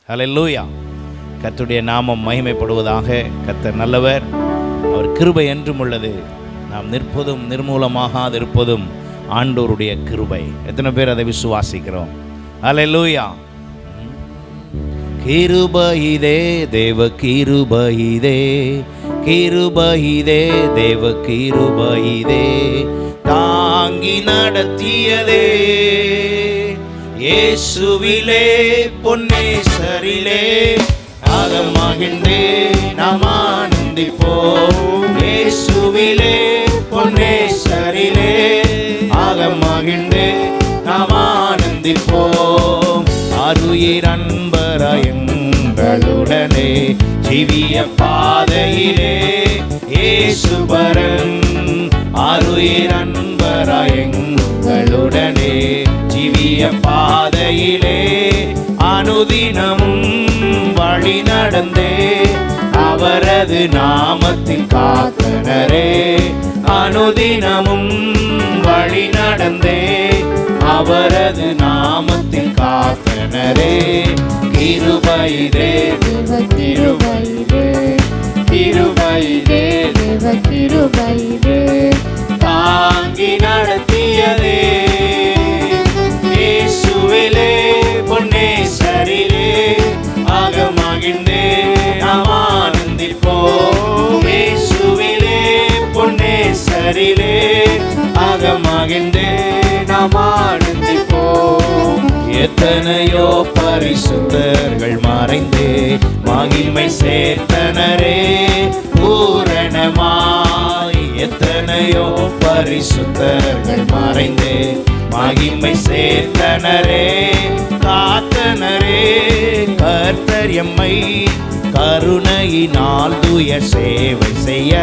ஹல்லேலூயா. கர்த்தருடைய நாமம் மகிமைப்படுவதாக. கர்த்தர் நல்லவர், அவர் கிருபை என்றும் உள்ளது. நாம் நிற்பதும் நிர்மூலமாகாது இருப்பதும் ஆண்டவருடைய கிருபை. எத்தனை பேர் அதை விசுவாசிக்கிறோம்? ஹல்லேலூயா. கிருபையிதே தேவ கிருபையிதே, கிருபையிதே தேவ கிருபையிதே, தாங்கி நடத்தியதே இயேசுவிலே பொன்னேசரிலே, ஆகமகிழ்ந்தே நாம் ஆனந்திப்போம். இயேசுவிலே பொன்னேசரிலே, ஆகமகிழ்ந்தே நாம் ஆனந்திப்போம். ஆருயிர் அன்பராயங்களுடனே ஜீவிய பாதையிலே இயேசுபரன், ஆருயிர் அன்பராயங்களுடனே ஜீவிய பாதையிலே அனுதினமும் வழி நடந்தே அவரது நாமத்தில் காத்தனரே, அனுதினமும் வழி நடந்தே அவரது நாமத்தில் காத்தனரே. கிருபையிலே கிருபையிலே கிருபையிலே கிருபையிலே, தாங்கி நடத்தியதே இயேசுவிலே பொன்னேசரிலே, ஆகமகிழ்ந்தே நாம் ஆனந்திப்போம். இயேசுவிலே பொன்னேசரிலே, ஆகமகிழ்ந்தே நாம் ஆனந்திப்போம். எத்தனையோ பரிசுத்தர்கள் மறைந்தே மகிமை சேர்த்தனரே பூரணமாய், எத்தனையோ பரிசுத்தர்கள் மறைந்தே மகிமை சேர்த்தனரே காத்தனரே. கர்த்தர் எம்மை கருணையினால் தூய சேவை செய்ய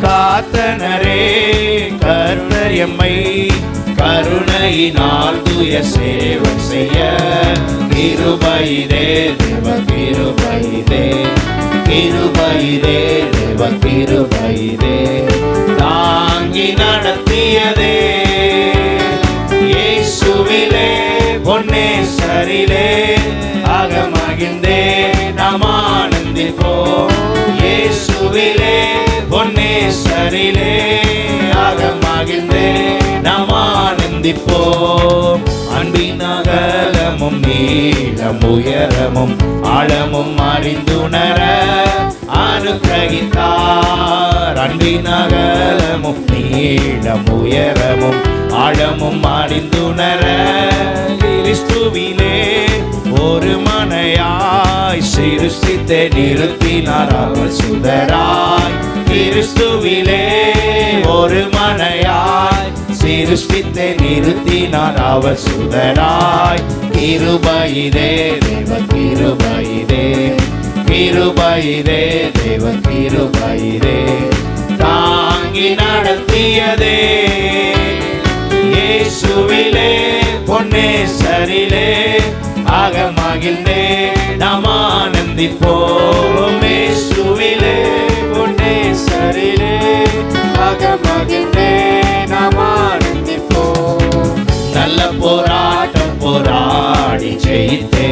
காத்தனரே, கர்த்தர் எம்மை கருணையினால் தூய சேவை செய்ய. கிருபையிலே தேவ கிருபையிலே, கிருபையிலே தேவ கிருபையிலே, தாங்கி நடத்தியதே இயேசுவிலே பொன்னேசரிலே, ஆகமகிழ்ந்தே நாம் ஆனந்திப்போம். இயேசுவிலே பொன்னேசரிலே, ஆகமகிழ்ந்தே நாம் ஆனந்திப்போம். அன்பின் அகலமும் நீளம் உயரமும் ஆழமும் அறிந்துணர அனுக்கிரகித்தார். அன்பின் அகலமும் நீளம் உயரமும் ஆழமும் அறிந்துணர கிறிஸ்துவிலே ஒரு மனையாய் சிருஷ்டித்தே நிறுத்தினார் அவர் சுதராய். கிறிஸ்துவிலே ஒரு மனையாய் சிருஷ்டித்தே நிறுத்தினார் அவர் சுதராய். கிருபையிலே தேவ கிருபையிலே, கிருபையிலே தேவ கிருபையிலே, தாங்கி நடத்தியதே இயேசுவிலே பொன்னேசரிலே, ஆகமகிழ்ந்தே நாம் ஆனந்திப்போம். இயேசுவிலே பொன்னேசரிலே, ஆகமகிழ்ந்தே நாம் ஆனந்திப்போம். நல்ல போராட்டம் போராடி ஜெயித்தே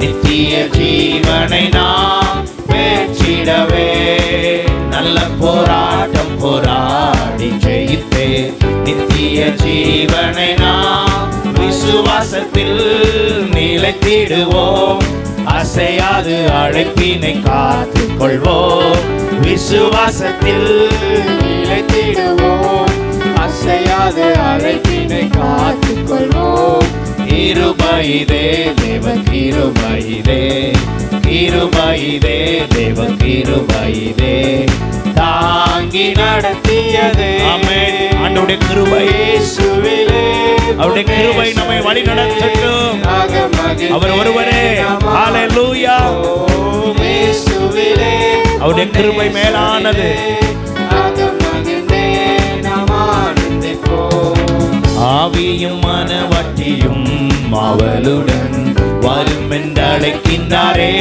நித்திய ஜீவனை நாம் பெற்றிடவே, நல்ல போராட்டம் போராடி ஜெயித்தே நித்திய ஜீவனை நாம் விசுவாசத்தில் நிலைத்திடுவோம். அசையாது அழைப்பினை காத்துக் கொள்வோம். விசுவாசத்தில் நிலைத்திடுவோம். அசையாது அழைப்பினை காத்துக் கொள்வோம். கிருபையிலே தேவ கிருபையிலே, கிருபையிலே தேவ கிருபையிலே, தாங்கி நடத்தியதே. ஆமென். ஆண்டவருடைய கிருபை, இயேசுவிலே அவருடைய கிருபை நம்மை வழி நடத்தட்டும். அவர் ஒருவரே. ஹல்லேலூயா. இயேசுவிலே அவருடைய கிருபை மேலானது. ஆவியும் மனவாட்டியும் அவளுடன் வரும் என்றழைக்கின்றாரே,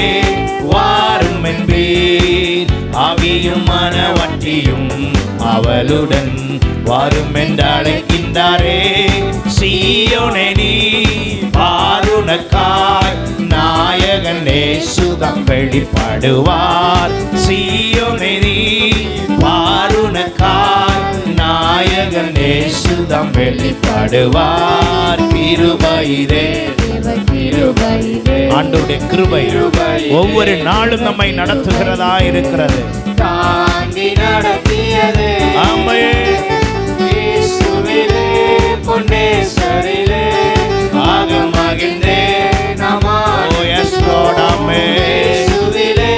வாரும் என்பீர். ஆவியும் மனவாட்டியும் அவளுடன் வரும் என்றழைக்கின்றாரே, சீயோனே நீ பாருனக்காய் நாயகனே தாம் வெளிப்படுவார். சீயோனை நீ பாருனக்காய் நாயகன் இயேசு தாம் வெளிப்படுவார். கிருபையிலே ஆண்டவருடைய கிருபை ஒவ்வொரு நாளும் நம்மை நடத்துகிறதா இருக்கிறது. தாங்கி நடத்தியது இயேசுவிலே பொன்னேசரிலே ஆகமகிழ்ந்தே நாமா. Oh yes Lord, amen. இயேசுவிலே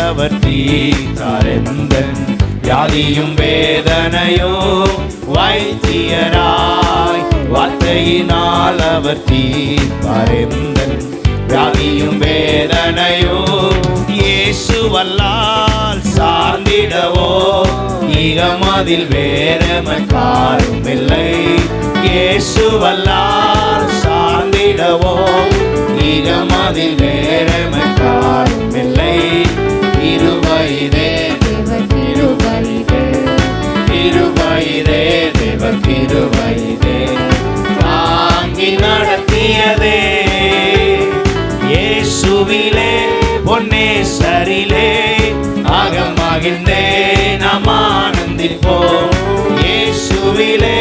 அவர் தீர்த்தாரெந்தன் வியாதியும் வேதனையோ வைத்தியராய். வார்த்தையினால் அவர் தீர்த்தாரெந்தன் வியாதியும் வேதனையோ. இயேசுவல்லால் சார்ந்திடவோ இகமதில் வேறமக்காரும் இல்லை. இயேசுவல்லால் சார்ந்திடவோ இகமதில் வேறமக்காரும் இல்லை. கிருபையிலே கிருபையிலே தேவ கிருபையிலே தாங்கி நடத்தியதே. இயேசுவிலே பொன்னேசரிலே ஆகமகிழ்ந்தே நாம் ஆனந்திப்போம். இயேசுவிலே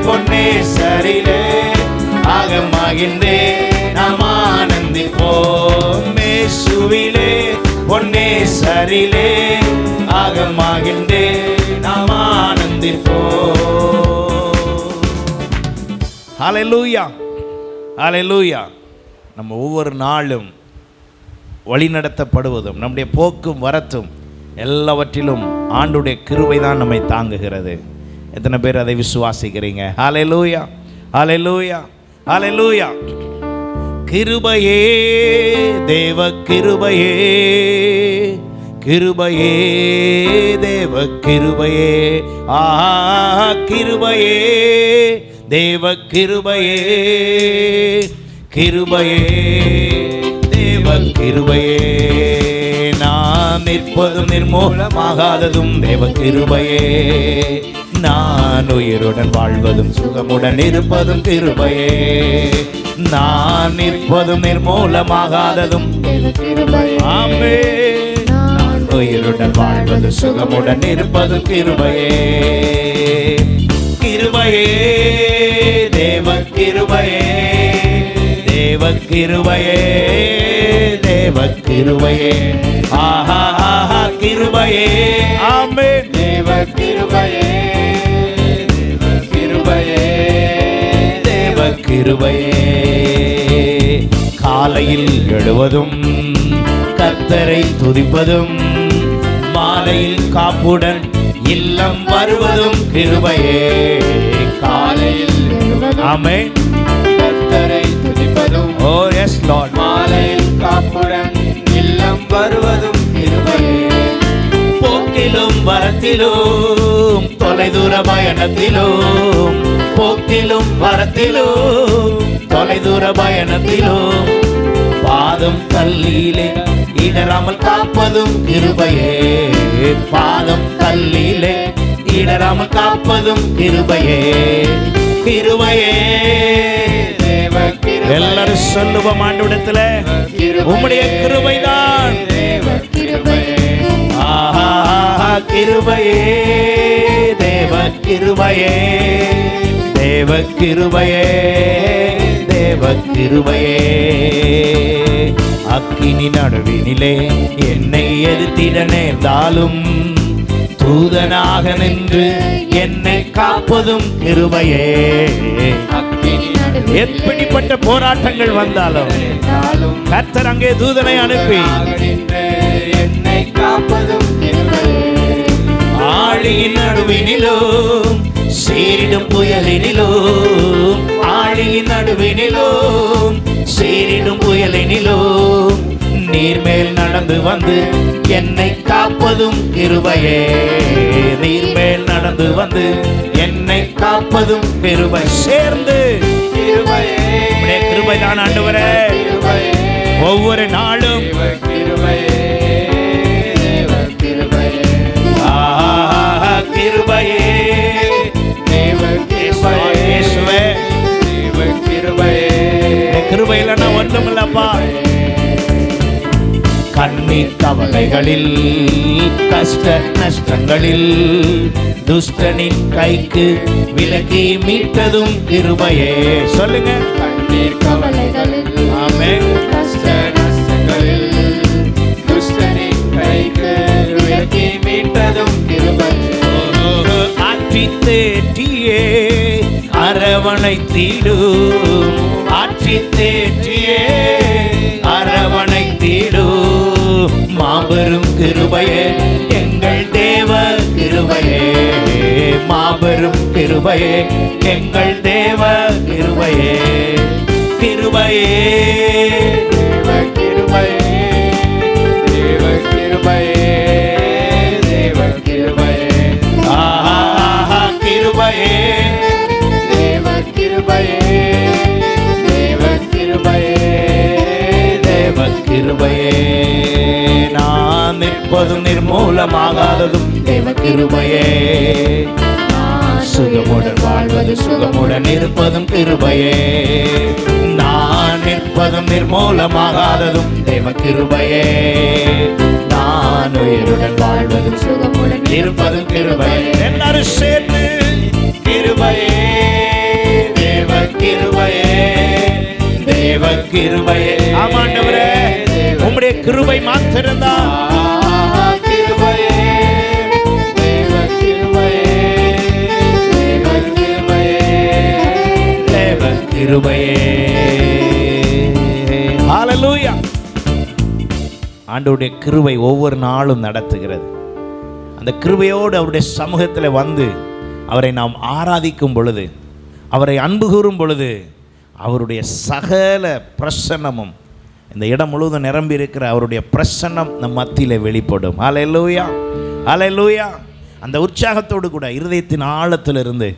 பொன்னேசரிலே ஆகமகிழ்ந்தே நாம் ஆனந்திப்போம். இயேசுவிலே பொன்னேசரிலே ஆகமகிழ்ந்தே நாம் ஆனந்திப்போம். ஹல்லேலூயா, ஹல்லேலூயா. நம்ம ஒவ்வொரு நாளும் வழிநடத்தப்படுவதும் நம்முடைய போக்கும் வரத்தும் எல்லாவற்றிலும் ஆண்டுடைய கிருபை தான் நம்மை தாங்குகிறது. எத்தனை பேர் அதை விசுவாசிக்கிறீங்க? ஹல்லேலூயா, ஹல்லேலூயா, ஹல்லேலூயா. கிருபையே தேவ கிருபையே, கிருபையே தேவ கிருபையே, ஆஹா கிருபையே தேவ கிருபையே, கிருபையே தேவ கிருபையே. நான் நிற்பதும் நிர்மூலமாகாததும் தேவ கிருபையே. நான் உயிருடன் வாழ்வதும் சுகமுடன் இருப்பதும் கிருபையே. நான் நிற்பதும் நிர்மூலமாகாததும் ஆமென். நான் உயிருடன் வாழ்வது சுகமுடன் இருப்பதும் கிருபையே. கிருபையே தேவ கிருபையே, தேவ கிருபையே, தேவ கிருபையே, ஆஹா ஆஹா கிருபையே, ஆமென். தேவ கிருபையே, தேவ கிருபையே, தேவ கிருபையே. காலையில் எழுவதும் கர்த்தரை துதிப்பதும், மாலையில் காப்புடன் இல்லம் வருவதும் கிருபையே. காலையில் எழுவதும் ஆமென். கர்த்தரை துதிப்பதும், ஓ எஸ் லார்ட். மாலையில் காப்புடன் இல்லம் வருவதும் கிருபையே. போக்கிலும் வரத்திலும் தொலைதூர பயணத்திலும், போக்கிலும் வரத்திலும் தொலைதூர பயணத்திலும் பாதம் கல்லிலே இடராமல் காப்பதும் கிருபையே. பாதம் கல்லிலே இடராமல் காப்பதும் கிருபையே. கிருபையே தேவ கிருபையே. எல்லாரும் சொல்லுவோம் ஆண்டவரிடத்துல, உம்முடைய கிருபைதான். தேவ கிருபையே, ஆஹா கிருபையே தேவ கிருபையே, தேவ கிருபையே, தேவ கிருபையே. அக்கினி நடுவினிலே என்னை எதிர்த்திட நேர்ந்தாலும் தூதனாக நின்று என்னை காப்பதும் கிருபையே. அக்கினி நடுவிலே எப்படிப்பட்ட போராட்டங்கள் வந்தாலும் இருந்தாலும் கர்த்தர் அங்கே தூதனை அனுப்பி நின்று என்னை காப்பதும் கிருபையே. ஆழியின் நடுவினிலும் சீரிடும் புயலினிலும், ஆழியின் நடுவினிலும் சீரிடும் புயலினிலும் நீர்மேல் நடந்து வந்து என்னை காப்பதும் கிருபையே. நீர்மேல் நடந்து வந்து என்னை காப்பதும் கிருபை. சேர்ந்து கிருபையே, உம்முடைய கிருபைதான் ஆண்டவரே. கிருபையே, ஒவ்வொரு நாளும் தேவ கிருபையே, தேவ கிருபையே, ஆஹா கிருபையே தேவ கிருபையே. அப்பா. கண்ணீர் கவலைகளில் கஷ்ட நஷ்டங்களில் துஷ்டனின் கைக்கு விலக்கி மீட்டதும் கிருபையே. சொல்லுங்க. கண்ணீர் கவலைகளில் ஆமென். கஷ்ட நஷ்டங்களில் துஷ்டனின் கைக்கு விலக்கி மீட்டதும் கிருபையே. ஆற்றி தேற்றியே அரவணைத்திடும், ஆற்றி தேற்றியே அரவணைத்திடும் மாபெரும் கிருபையே எங்கள் தேவ கிருபையே. மாபெரும் கிருபையே எங்கள் தேவ கிருபையே. கிருபையே தேவ கிருபையே, தேவ கிருபையே, தேவ கிருபையே. ஆஹா கிருபையே தேவ கிருபையே, தேவ கிருபையே, தேவ கிருபையே. நான் நிற்பதும் நிர்மூலமாகாததும் தேவ கிருபையே. சுகமுடன் வாழ்வது சுகமுடன் இருப்பதும் கிருபையே. நான் நிற்பதும் நிர்மூலமாகாததும் தேவ கிருபையே. நான் உயிருடன் வாழ்வதும் சுகமுடன் இருப்பதும் கிருபையே. எல்லாரும் சேர்ந்து கிருபையே, தேவ கிருபையே, தேவ கிருபையே. ஆமாண்டவரே, உம்முடைய கிருபை மாத்திரம்தான். கிருபையே, தேவ கிருபையே, தேவ கிருபையே, தேவ கிருபையே. ஹalleluya. ஆண்டவருடைய கிருபை ஒவ்வொரு நாளும் நடத்துகிறது. அந்த கிருபையோடு அவருடைய சமூகத்தில் வந்து அவரை நாம் ஆராதிக்கும் பொழுது, அவரை அன்பு கூறும் பொழுது, அவருடைய சகல பிரசன்னமும் இந்த இடம் முழுவதும் நிரம்பி இருக்கிற அவருடைய பிரசன்னம் நம் மத்தியில் வெளிப்படும். ஹல்லேலூயா, ஹல்லேலூயா. அந்த உற்சாகத்தோடு கூட இருதயத்தின் ஆழத்திலிருந்து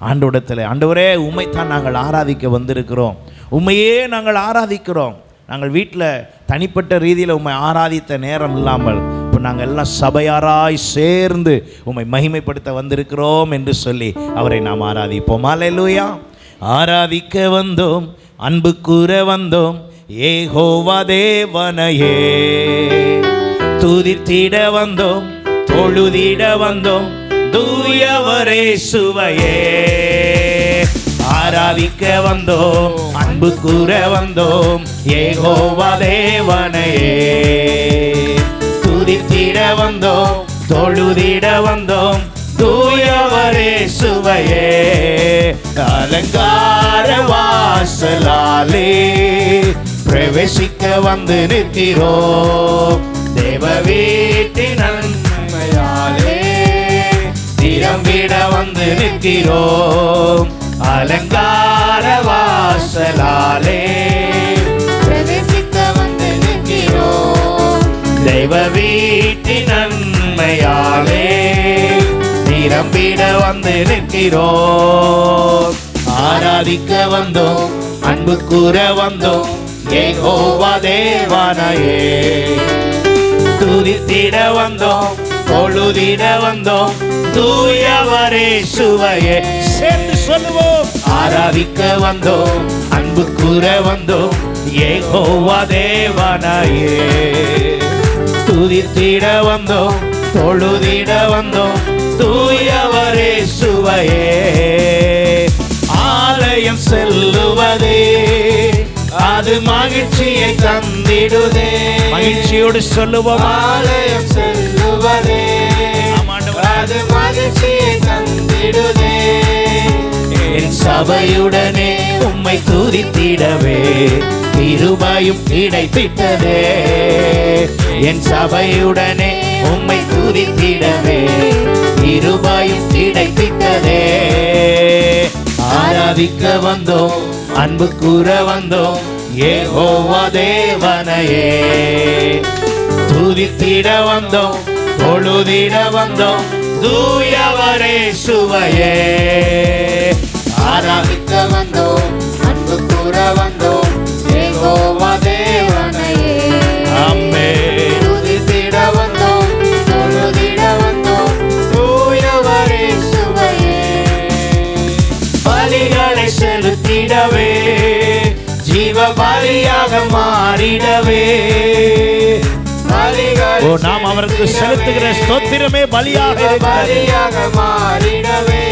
ஆண்டவரிடத்தில், ஆண்டவரே உம்மைத்தான் நாங்கள் ஆராதிக்க வந்திருக்கிறோம், உம்மையே நாங்கள் ஆராதிக்கிறோம். நாங்கள் வீட்டில் தனிப்பட்ட ரீதியில் உம்மை ஆராதித்த நேரம் இல்லாமல் இப்போ நாங்கள் எல்லாம் சபையாராய் சேர்ந்து உம்மை மகிமைப்படுத்த வந்திருக்கிறோம் என்று சொல்லி அவரை நாம் ஆராதிப்போம். ஹல்லேலூயா. ஆராதிக்க வந்தோம், அன்பு கூற வந்தோம், யெகோவா தேவனையே. துதித்திட வந்தோம், தொழுதிட வந்தோம், தூயவரே சுவையே. ஆராதிக்க வந்தோம், அன்பு கூற வந்தோம், யெகோவா தேவனையே. துதித்திட வந்தோம், தொழுதிட வந்தோம், தூயவரே சுவையே. அலங்கார வாசலாலே பிரவேசிக்க வந்து நிற்கிறோம், தேவ வீட்டின் நன்மையாலே திறம்பிட வந்து நிற்கிறோம். அலங்கார வாசலாலே பிரவேசிக்க வந்து நிற்கிறோம், தெய்வ வீட்டின் நன்மையாலே நிரம்பிட வந்து நிற்கிறோம். ஆராதிக்க வந்தோம், அன்பு கூற வந்தோம், யெகோவா தேவனையே. துதித்திட வந்தோம், தொழுதிட வந்தோம், தூயவரே சுவையே. சேர்ந்து சொல்லுவோம். ஆராதிக்க வந்தோம், அன்பு கூற வந்தோம், யெகோவா தேவனையே. துதித்திட வந்தோம், தொழுதிட வந்தோம், தூயவரே சுவையே. ஆலயம் செல்லுவதே அது மகிழ்ச்சியை தந்திடுதே. மகிழ்ச்சியோடு சொல்லுவோம். ஆலயம் செல்லுவதே அது மகிழ்ச்சியை தந்திடுதே. என் சபையுடனே உம்மை துதித்திடவே கிருபையும் கிடைத்திட்டதே. என் சபையுடனே உம்மை துதித்திடவே கிருபையும் கிடைத்திட்டதே. ஆராதிக்க வந்தோம், அன்பு கூற வந்தோம், யெகோவா தேவனையே. துதித்திட வந்தோம், தொழுதிட வந்தோம், தூயவரே சுவையே. ஆராதிக்க வந்தோம், அன்பு கூற வந்தோம், யெகோவா தேவனையே. ஆமென். துதித்திட வந்தோம், தொழுதிட வந்தோம், தூயவரே சுவையே. பலிகளை செலுத்திடவே ஜீவ பலியாக மாறி துதித்திடவே. ஓ, நாம் அவருக்கு செலுத்துகிற ஸ்தோத்திரமே பலியாக மாறிடவே.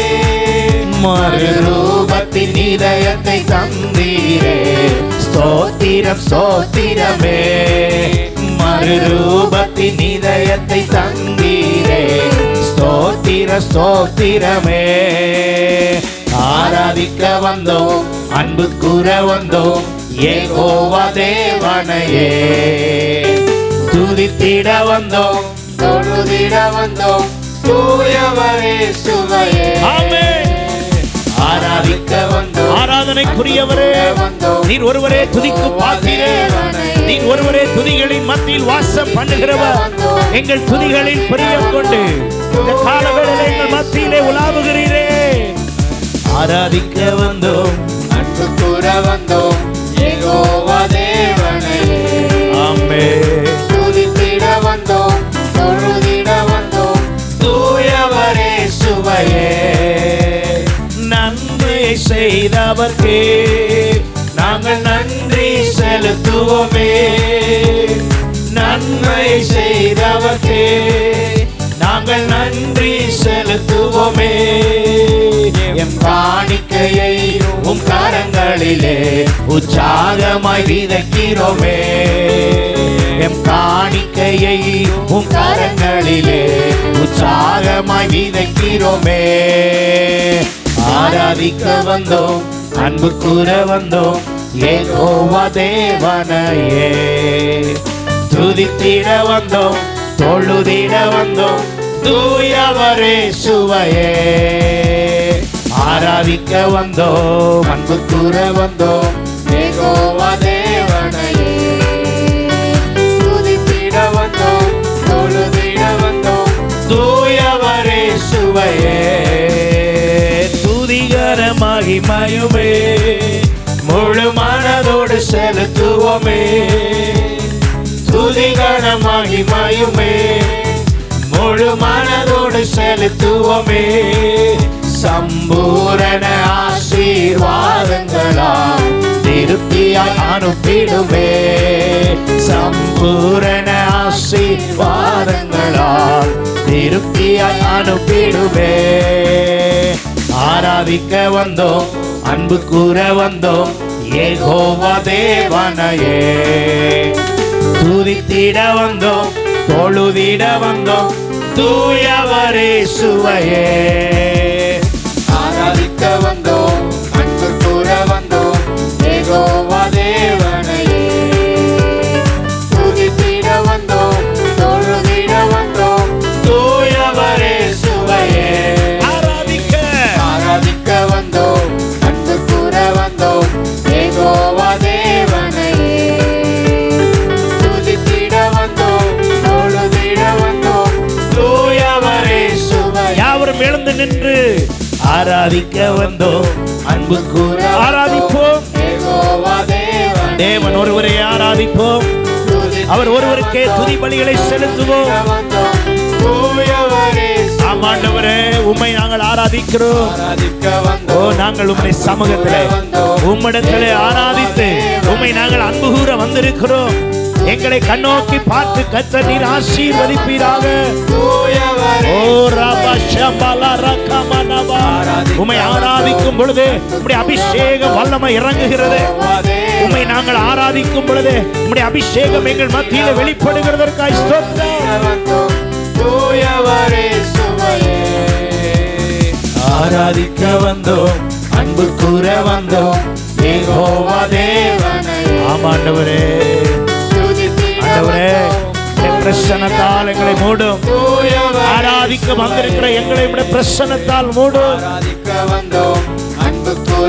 மறுரூபத்தின் இதயத்தை தந்தீரே, ஸ்தோத்திரம் ஸ்தோத்திரமே. மறுரூபத்தின் இதயத்தை தந்தீரே, ஸ்தோத்திர ஸ்தோத்திரமே. ஆராதிக்க வந்தோம், அன்பு கூற வந்தோம், யெகோவா தேவனையே. துதித்திட வந்தோம், தொழுதிட வந்தோம், தூயவரே சுவையே. ஆமென். ஆராதிக்க வந்தோம், ஆராதனைக்குரியவரே நீர் ஒருவரே துதிக்கு பாத்திரே. நீர் ஒருவரே துதிகளின் மத்தியில் வாசம் பண்ணுகிறவர். எங்கள் துதிகளில் பிரியம் கொண்டு இந்த காலவேளையிலே எங்கள் மத்தியிலே உலாவுகிறீரே. ஆராதிக்க வந்தோம், அன்பு கூற வந்தோம், யெகோவா தேவனையே. ஆமென். துதித்திட வந்தோம், தொழுதிட வந்தோம், தூயவரே சுவையே. நன்மை செய்தவர்க்கே நாங்கள் நன்றி செலுத்துவோமே. நன்மை செய்தவர்க்கே நாங்கள் நன்றி செலுத்துவோமே. எம் காணிக்கையை உம் கரங்களிலே உற்சாகமாய் விதைக்கிறோமே. எம் காணிக்கையை உம் கரங்களிலே உற்சாகமாய் விதைக்கிறோமே. ஆராதிக்க வந்தோம், அன்பு கூற வந்தோம், யெகோவா தேவனையே. துதித்திட வந்தோம், தொழுதிட வந்தோம், தூயவரே சுவையே. ஆராதிக்க வந்தோம், அன்பு கூற வந்தோம், யெகோவா தேவனையே. துதித்திட வந்தோம், தொழுதிட வந்தோம், தூயவரே சுவையே. துதிகர மகிமையுமே முழு மனதோடு செலுத்துவோமே. துதிகர மகிமையுமே முழு மனதோடு செலுத்துவோமே. சம்பூரண ஆசீர்வாதங்களால் திருப்தியாய் அனுப்பிடுமே. சம்பூரண ஆசீர்வாதங்களால் திருப்தியாய் அனுப்பிடுமே. ஆராதிக்க வந்தோம், அன்பு கூற வந்தோம், யெகோவா தேவனையே. துதித்திட வந்தோம், தொழுதிட வந்தோம், தூயவரே சுவையே. ஆராதிக்க வந்தோம், அன்பு கூற வந்தோம், யெகோவா தேவனையே. துதித்திட வந்தோம், தொழுதிட வந்தோம், தூயவரே சுவையே. ஆராதிக்க வந்தோம், அன்பு கூற வந்தோம், யெகோவா தேவனையே. துதித்திட வந்தோம், தொழுதிட வந்தோம், தூயவரே சுவையே. யாவரும் எழுந்து நின்று ஆராதிக்க வந்தோம், அன்பு கூற ஆராதிப்போம். யெகோவா தேவனையே. தேவன் ஒருவரை ஆராதிப்போம், அவர் ஒருவருக்கே துதி பலிகளை செலுத்துவோம். ஆமாண்டவரே, உம்மை நாங்கள் ஆராதிக்கிறோம். ஓ, நாங்கள் உம்முடைய சமூகத்திலே உம்மிடத்திலே ஆராதித்து உம்மை நாங்கள் அன்பு கூற வந்திருக்கிறோம். எங்களை கண்ணோக்கி பார்த்து கர்த்தர் நீர் ஆசீர்வதிப்பீராக. ஓ ரபா ஷம்பலா ரகமனவா. உம்மை ஆராதிக்கும் பொழுது உம்முடைய அபிஷேக வல்லமை இறங்குகிறது. உம்மை நாங்கள் ஆராதிக்கும் பொழுது உம்முடைய அபிஷேகம் எங்கள் மத்தியிலே வெளிப்படுகிறதற்காய் ஸ்தோத்திரம். ஆராதிக்க வந்தோம், அன்பு கூற வந்தோம், யெகோவா தேவனையே. ஆமாண்டவரே, ஆண்டவரே, பிரசன்னத்தால் எங்களை மூடும். ஆராதிக்க வந்திருக்கிற எங்களை பிரசன்னத்தால் மூடும்.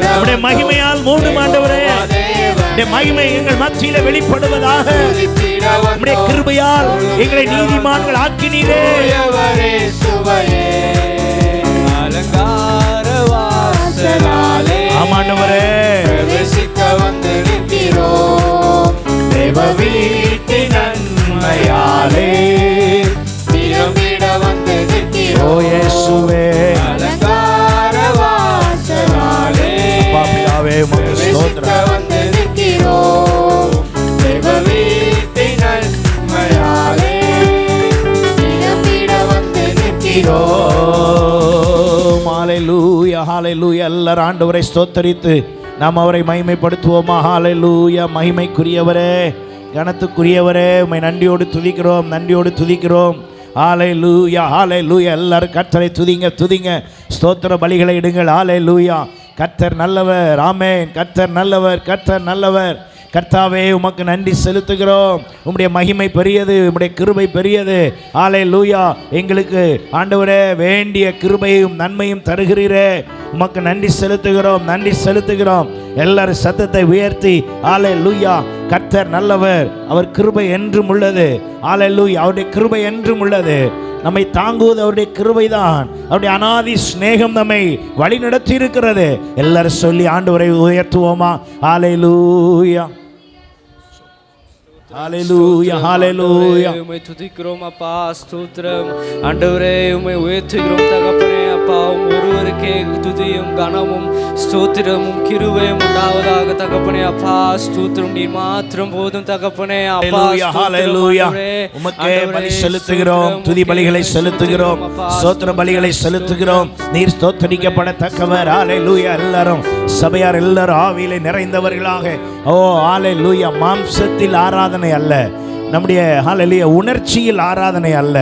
நம்முடைய மகிமையால் மூடும் ஆண்டவரே. மகிமை எங்கள் மத்தியில வெளிப்படுவதாக. நம்முடைய கிருபையால் எங்களை நீதிமான்கள் ஆக்கினீரே. ஆமாண்டவரே, தேவ வீட்டின் நன்மையாலே ஓ இயேசுவே, பாபியாவே உமக்கு ஸ்தோத்திரம். எல்லாரும் ஆண்டவரை ஸ்தோத்தரித்து நாம் அவரை மகிமைப்படுத்துவோமா? ஹல்லேலூயா. மகிமைக்குரியவரே, கனத்துக்குரியவரே, உம்மை நன்றியோடு துதிக்கிறோம், நன்றியோடு துதிக்கிறோம். ஹல்லேலூயா, ஹல்லேலூயா. எல்லாரும் கர்த்தரை துதிங்க, துதிங்க. ஸ்தோத்திர பலிகளை இடுங்கள். ஹல்லேலூயா. கர்த்தர் நல்லவர். ஆமென். கர்த்தர் நல்லவர், கர்த்தர் நல்லவர். கர்த்தாவே, உமக்கு நன்றி செலுத்துகிறோம். உம்முடைய மகிமை பெரியது, உம்முடைய கிருபை பெரியது. ஹல்லேலூயா. எங்களுக்கு ஆண்டவரே வேண்டிய கிருபையும் நன்மையும் தருகிறீரே, உமக்கு நன்றி செலுத்துகிறோம், நன்றி செலுத்துகிறோம். எல்லாரும் சத்தத்தை உயர்த்தி ஹல்லேலூயா. கர்த்தர் நல்லவர், அவர் கிருபை என்றும் உள்ளது. ஹல்லேலூயா. அவருடைய கிருபை என்றும் உள்ளது. நம்மை தாங்குவது அவருடைய கிருபைதான். அவருடைய அநாதி சிநேகம் நம்மை வழி நடத்தி இருக்கிறது. எல்லாரும் சொல்லி ஆண்டவரை உயர்த்துவோமா? ஹல்லேலூயா, ஹல்லேலூயா, ஹல்லேலூயா. உம்மை துதிக்கிறோம் அப்பா, ஸ்தோத்திரம் ஆண்டவரே, உம்மை உயர்த்துகிறோம் தகப்பனே. அப்பா, ஒருவருக்கே துதியும் கனமும் ஸ்தோத்திரமும் கிருபையும் உண்டாவதாக தகப்பனே. அப்பா, ஸ்தோத்திரம் நீர் மாத்திரம் போதும் தகப்பனே. அப்பா, ஹல்லேலூயா. உமக்கே பலி செலுத்துகிறோம், துதி பலிகளை செலுத்துகிறோம், ஸ்தோத்திர பலிகளை செலுத்துகிறோம். நீர் ஸ்தோத்தரிக்கப்படத்தக்கவர். ஹல்லேலூயா. எல்லாரும் சபையார் எல்லாரும் ஆவியிலே நிறைந்தவர்களாக. ஓ ஹல்லேலூயா. மாம்சத்தில் ஆராதனை அல்ல, நம்முடைய ஹல்லேலூயா உணர்ச்சியில் ஆராதனை அல்ல,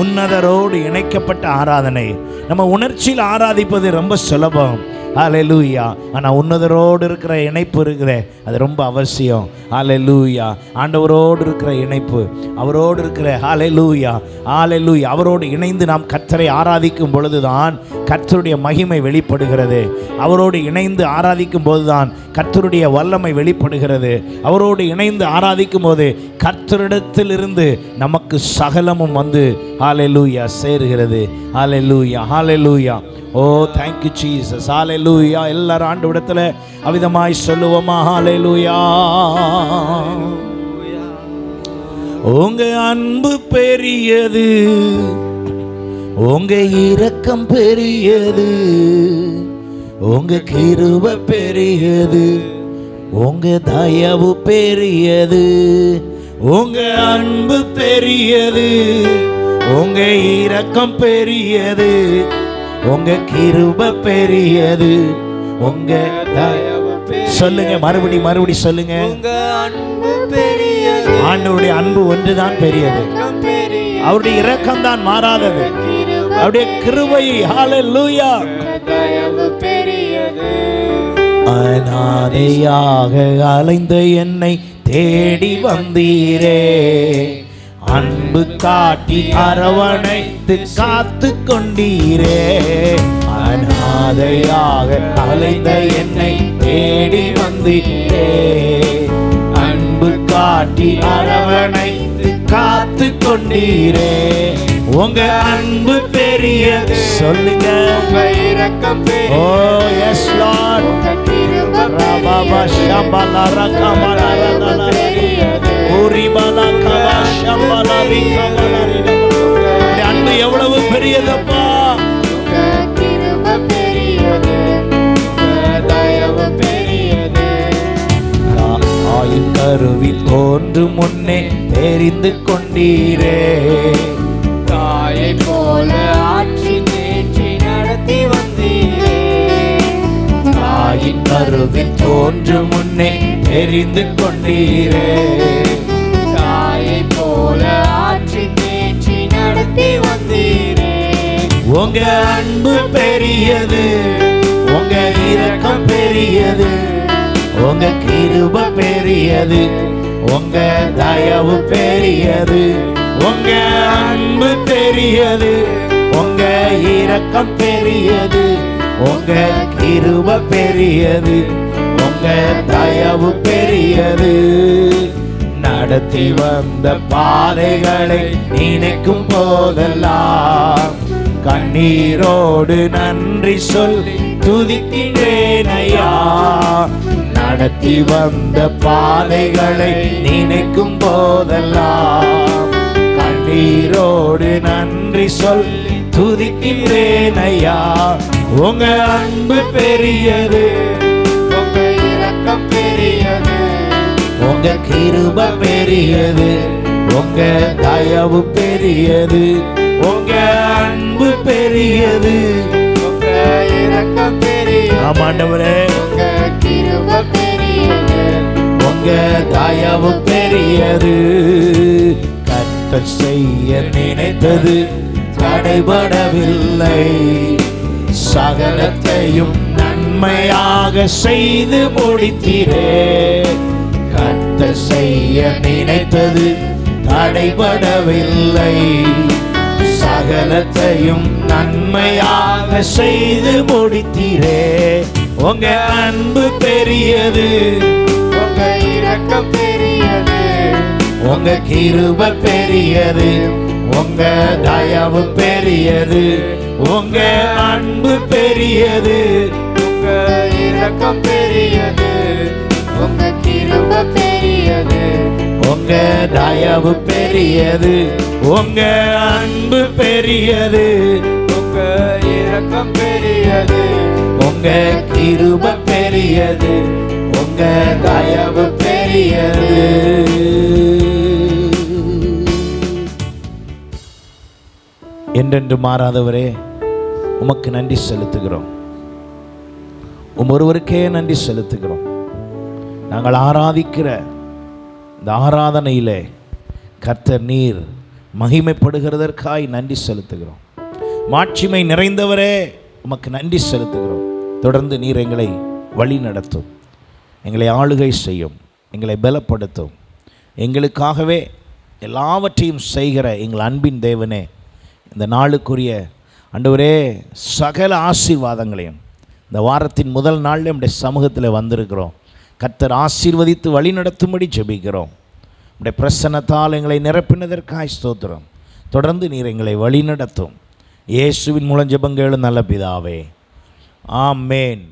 உன்னதரோடு இணைக்கப்பட்ட ஆராதனை. நம்ம உணர்ச்சியில் ஆராதிப்பது ரொம்ப சுலபம். ஹல்லேலூயா. ஆனால் உன்னதரோடு இருக்கிற இணைப்பு இருக்குதே, அது ரொம்ப அவசியம். ஹல்லேலூயா. ஆண்டவரோடு இருக்கிற இணைப்பு, அவரோடு இருக்கிற ஹல்லேலூயா, ஹல்லேலூயா. அவரோடு இணைந்து நாம் கர்த்தரை ஆராதிக்கும் பொழுதுதான் கர்த்தருடைய மகிமை வெளிப்படுகிறது. அவரோடு இணைந்து ஆராதிக்கும் போதுதான் கர்த்தருடைய வல்லமை வெளிப்படுகிறது. அவரோடு இணைந்து ஆராதிக்கும் போது கர்த்தரிடத்திலிருந்து நமக்கு சகலமும் வந்து ஹல்லேலூயா சேருகிறது. ஹல்லேலூயா, ஹல்லேலூயா. ஓ தேங்க்யூ ஜீசஸ். ஹல்லேலூயா. எல்லாரும் ஆண்டவரிடத்துல அவிதமாய் சொல்லுவோமா? ஹல்லேலூயா. உங்க அன்பு பெரியது, உங்க இரக்கம் பெரியது, உங்க கிருபை பெரியது, உங்க தயவு பெரியது. உங்க அன்பு பெரியது, உங்க இரக்கம் பெரியது, உங்க கிருபை பெரியது, உங்க தயவு பெரியது. சொல்லுங்க, மறுபடி சொல்லுங்க. உங்க அன்பு பெரியது. ஆண்டவருடைய அன்பு ஒன்றுதான் பெரியது. அவருடைய இரக்கம் தான் மாறாதது. அவருடைய கிருபை ஹல்லேலூயா தயவு பெரியது. அநாதையாக அலைந்த என்னை தேடி வந்தீரே, அன்பு காட்டி அரவணைத்து காத்து கொண்டீரே. அநாதையாக அலைந்த என்னை தேடி வந்தீரே, அன்பு காட்டி அரவணைத்து காத்து கொண்டீரே. உங்க அன்பு பெரியது. சொல்லுங்க. உங்க இரக்கம் பெரியது. ஓ எஸ் லார்ட். உங்க கிருபை ரபாபா ஷம்பலா ரகமலா ரதலா ஓரிபலா கபா ஷம்பலா விகமலா ரிடபா. அன்பு எவ்வளவு பெரியதப்பா. உங்க கிருபை பெரியது, உங்க தயவு பெரியது. ஆயின் கருவில் தோன்றும் முன்னே தெரிந்து கொண்டீரே, தாயை போல ஆட்சி தேற்றி நடத்தி வந்தீரே. தாயின் கருவில் தோன்றும் முன்னே தெரிந்து கொண்டீரே. தாயை போல ஆட்சி தேற்றி நடத்தி வந்தீரே. உங்க அன்பு பெரியது, உங்க இரக்கம் பெரியது, உங்க கிருபை பெரியது, உங்க தயவு பெரியது. உங்க அன்பு பெரியது, உங்க இரக்கம் பெரியது, உங்க கிருபை பெரியது, உங்க தயவு பெரியது. நடத்தி வந்த பாதைகளை நினைக்கும் போதெல்லாம் கண்ணீரோடு நன்றி சொல்லி துதிக்கிறேன் ஐயா. நடத்தி வந்த பாதைகளை நினைக்கும் போதெல்லாம் கண்ணீரோடு நன்றி சொல்லி துதிக்கிறேன் ஐயா. உங்க அன்பு பெரியது, உங்க இரக்கம் பெரியது, உங்க கிருபை பெரியது, உங்க தயவு பெரியது, உங்க அன்பு பெரியது, உங்க இரக்கம் பெரியது. ஆமாண்டவரே, உங்க கிருபை பெரியது. உங்க தயவு பெரியது. கர்த்தர் செய்ய நினைத்தது தடைபடவில்லை. சகலத்தையும் நன்மையாக செய்து முடித்தீரே. கர்த்தர் செய்ய நினைத்தது தடைபடவில்லை. சகலத்தையும் நன்மையாக செய்து முடித்தீரே. உங்க அன்பு பெரியது. உங்க இரக்கம் பெரியது. உங்க கிருபை பெரியது. உங்க தயவு பெரியது. உங்க அன்பு பெரியது. உங்க இரக்கம் பெரியது. உங்க கிருபை பெரியது. உங்க தயவு பெரியது. உங்க அன்பு பெரியது. உங்க இரக்கம் பெரியது. உங்க கிருபை பெரியது. உங்க தயவு பெரியது. என்றென்று மாறாதவரே, உமக்கு நன்றி செலுத்துகிறோம். ஒருவருக்கே நன்றி செலுத்துகிறோம். நாங்கள் ஆராதிக்கிற இந்த ஆராதனையிலே கர்த்தர் நீர் மகிமைப்படுகிறதற்காய் நன்றி செலுத்துகிறோம். மாட்சிமை நிறைந்தவரே, உமக்கு நன்றி செலுத்துகிறோம். தொடர்ந்து நீர் எங்களை வழி நடத்தும், எங்களை ஆளுகை செய்யும், எங்களை பலப்படுத்தும். எங்களுக்காகவே எல்லாவற்றையும் செய்கிற எங்கள் அன்பின் தேவனே, இந்த நாளுக்குரிய ஆண்டவரே சகல ஆசீர்வாதங்களையும் இந்த வாரத்தின் முதல் நாளில் நம்முடைய சமூகத்தில் வந்திருக்கிறோம். கர்த்தர் ஆசீர்வதித்து வழி நடத்தும்படி ஜெபிக்கிறோம். நம்முடைய பிரசன்னத்தால் எங்களை நிரப்பினதற்காய் ஸ்தோத்திரம். தொடர்ந்து நீர் எங்களை வழி நடத்தும். இயேசுவின் மூலம் ஜெபங்கள் நல்ல பிதாவே, ஆமென்.